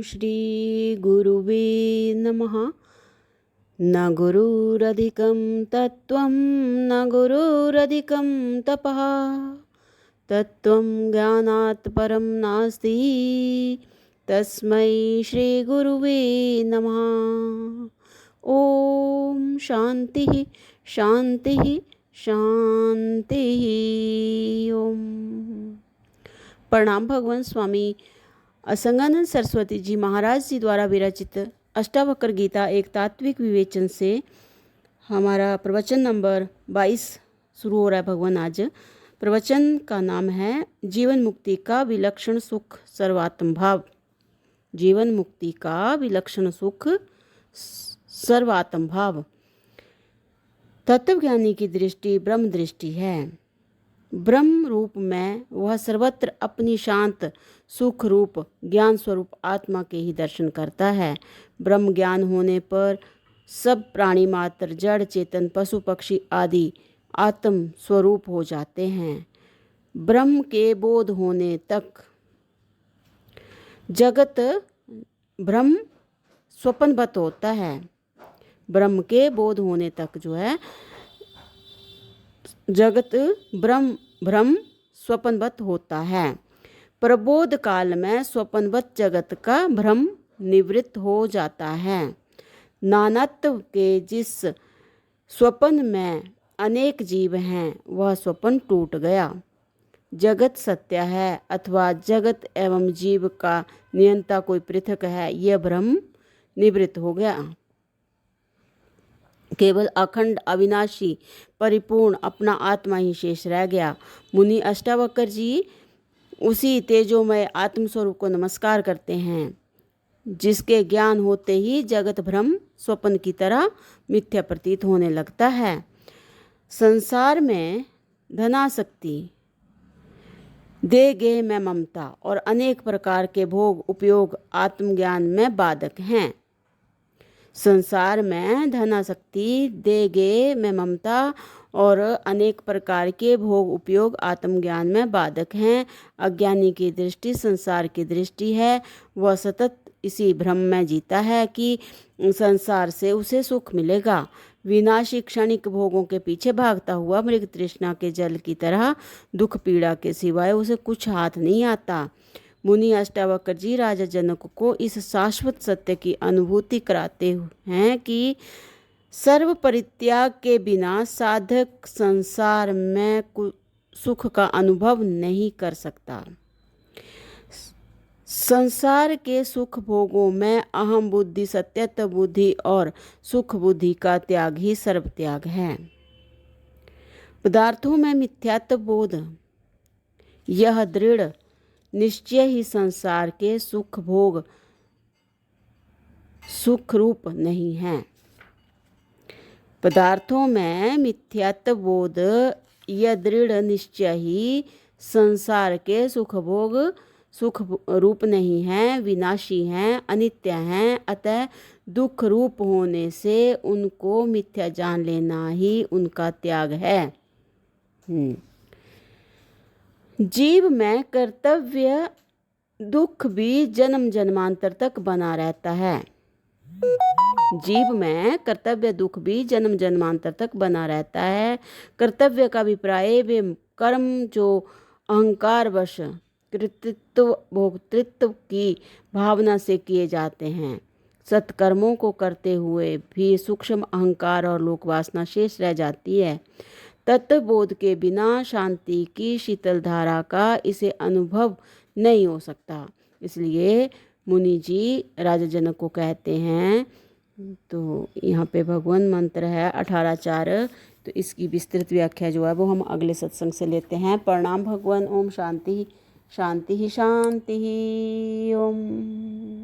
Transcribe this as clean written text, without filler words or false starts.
श्री गुरुवे नमः। न गुरुरधिकं तत्त्वं न गुरुरधिकं तपः, तत्त्वं ज्ञानात् परं नास्ति, तस्मै श्री गुरुवे नमः। ओम शांति शांति शांति। ओम। प्रणाम। भगवान स्वामी असंगानंद सरस्वती जी महाराज जी द्वारा विरचित अष्टावक्र गीता एक तात्विक विवेचन से हमारा प्रवचन नंबर 22 शुरू हो रहा है। भगवान आज प्रवचन का नाम है जीवन मुक्ति का विलक्षण सुख सर्वात्म भाव। जीवन मुक्ति का विलक्षण सुख सर्वात्म भाव। तत्वज्ञानी की दृष्टि ब्रह्म दृष्टि है। ब्रह्म रूप में वह सर्वत्र अपनी शांत सुख रूप ज्ञान स्वरूप आत्मा के ही दर्शन करता है। ब्रह्म ज्ञान होने पर सब प्राणी मात्र जड़ चेतन पशु पक्षी आदि आत्म स्वरूप हो जाते हैं। ब्रह्म के बोध होने तक जगत ब्रह्म स्वप्नवत होता है। ब्रह्म के बोध होने तक जो है जगत ब्रह्म स्वप्नवत होता है। प्रबोध काल में स्वप्नवत जगत का भ्रम निवृत्त हो जाता है। नानत्व के जिस स्वप्न में अनेक जीव हैं वह स्वप्न टूट गया। जगत सत्य है अथवा जगत एवं जीव का नियंता कोई पृथक है, यह भ्रम निवृत्त हो गया। केवल अखंड अविनाशी परिपूर्ण अपना आत्मा ही शेष रह गया। मुनि अष्टावक्र जी उसी तेजोमय आत्मस्वरूप को नमस्कार करते हैं जिसके ज्ञान होते ही जगत भ्रम स्वप्न की तरह मिथ्या प्रतीत होने लगता है। संसार में धनासक्ति, देह गेह में ममता और अनेक प्रकार के भोग उपयोग आत्मज्ञान में बाधक हैं। संसार में धनासक्ति, देह गेह में ममता और अनेक प्रकार के भोग उपयोग आत्मज्ञान में बाधक हैं। अज्ञानी की दृष्टि संसार की दृष्टि है। वह सतत इसी भ्रम में जीता है कि संसार से उसे सुख मिलेगा। विनाशी क्षणिक भोगों के पीछे भागता हुआ मृग तृष्णा के जल की तरह दुख पीड़ा के सिवाय उसे कुछ हाथ नहीं आता। मुनि अष्टावक्र जी राजा जनक को इस शाश्वत सत्य की अनुभूति कराते हैं कि सर्व परित्याग के बिना साधक संसार में सुख का अनुभव नहीं कर सकता। संसार के सुख भोगों में अहम बुद्धि, सत्यत्व बुद्धि और सुख बुद्धि का त्याग ही सर्व त्याग है। पदार्थों में मिथ्यात्व बोध, यह दृढ़ निश्चय ही संसार के सुख भोग सुख रूप नहीं है। पदार्थों में मिथ्यात्व बोध, यह दृढ़ निश्चय ही संसार के सुख भोग सुख रूप नहीं है, विनाशी हैं, अनित्य हैं। अतः दुख रूप होने से उनको मिथ्या जान लेना ही उनका त्याग है। जीव में कर्तव्य दुख भी जन्म जन्मांतर तक बना रहता है। जीव में कर्तव्य दुख भी जन्म जन्मांतर तक बना रहता है। कर्तव्य का अभिप्राय वे कर्म जो अहंकार वश कृतित्व भोक्तृत्व की भावना से किए जाते हैं। सत्कर्मों को करते हुए भी सूक्ष्म अहंकार और लोकवासना शेष रह जाती है। तत्वबोध के बिना शांति की शीतल धारा का इसे अनुभव नहीं हो सकता। इसलिए मुनि जी राजा जनक को कहते हैं। तो यहाँ पे भगवान मंत्र है 18-4। तो इसकी विस्तृत व्याख्या जो है वो हम अगले सत्संग से लेते हैं। प्रणाम भगवान। ओम शांति शांति शांति। ओम।